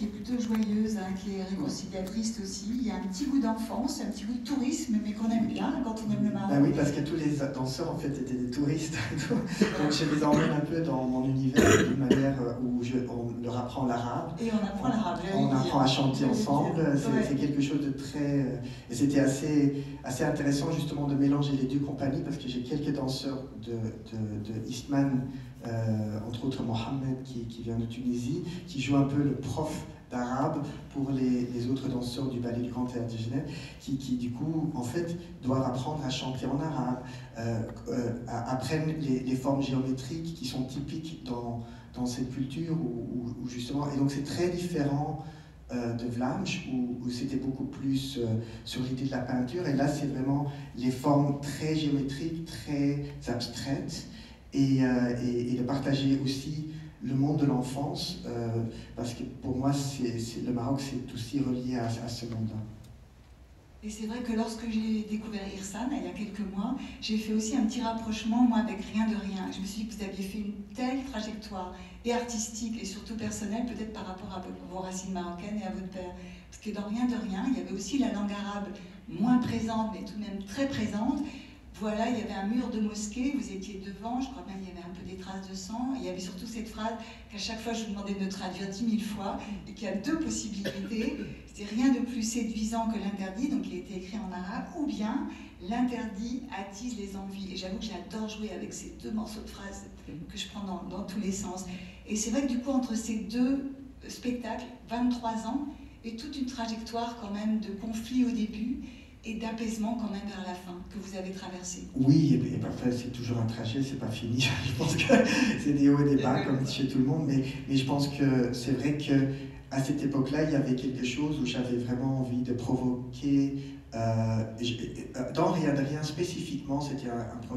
qui est plutôt joyeuse, hein, qui est réconciliatrice aussi. Il y a un petit goût d'enfance, un petit goût de tourisme, mais qu'on aime bien quand on aime le Maroc. Ben oui, parce que tous les danseurs en fait étaient des touristes. Donc je les emmène un peu dans mon univers d'une manière où on leur apprend l'arabe. Et on apprend l'arabe. On apprend à chanter ensemble. C'est quelque chose de très... Et c'était assez intéressant justement de mélanger les deux compagnies parce que j'ai quelques danseurs de Eastman, entre autres Mohamed qui vient de Tunisie, qui joue un peu le prof d'arabe pour les autres danseurs du ballet du Grand Théâtre de Genève, qui du coup en fait doivent apprendre à chanter en arabe, apprennent les formes géométriques qui sont typiques dans cette culture où justement, et donc c'est très différent de Vlaamsch où c'était beaucoup plus sur l'idée de la peinture, et là c'est vraiment les formes très géométriques, très abstraites, et de partager aussi le monde de l'enfance, parce que pour moi le Maroc c'est aussi relié à ce monde-là. Et c'est vrai que lorsque j'ai découvert Irsan, il y a quelques mois, j'ai fait aussi un petit rapprochement, moi, avec Rien de Rien. Je me suis dit que vous aviez fait une telle trajectoire, et artistique, et surtout personnelle, peut-être par rapport à vos racines marocaines et à votre père. Parce que dans Rien de Rien, il y avait aussi la langue arabe, moins présente, mais tout de même très présente. Voilà, il y avait un mur de mosquée, vous étiez devant, je crois même qu'il y avait un peu des traces de sang. Il y avait surtout cette phrase qu'à chaque fois je vous demandais de traduire 10 000 fois, et qu'il y a deux possibilités. C'est rien de plus séduisant que l'interdit, donc il a été écrit en arabe, ou bien l'interdit attise les envies. Et j'avoue que j'adore jouer avec ces deux morceaux de phrases que je prends dans tous les sens. Et c'est vrai que du coup, entre ces deux spectacles, 23 ans, et toute une trajectoire quand même de conflit au début, et d'apaisement quand même vers la fin, que vous avez traversé. Oui, et parfois c'est toujours un trajet, c'est pas fini. Je pense que c'est des hauts et des bas comme chez tout le monde, mais je pense que c'est vrai qu'à cette époque-là, il y avait quelque chose où j'avais vraiment envie de provoquer, dans Rien de Rien spécifiquement, c'était un projet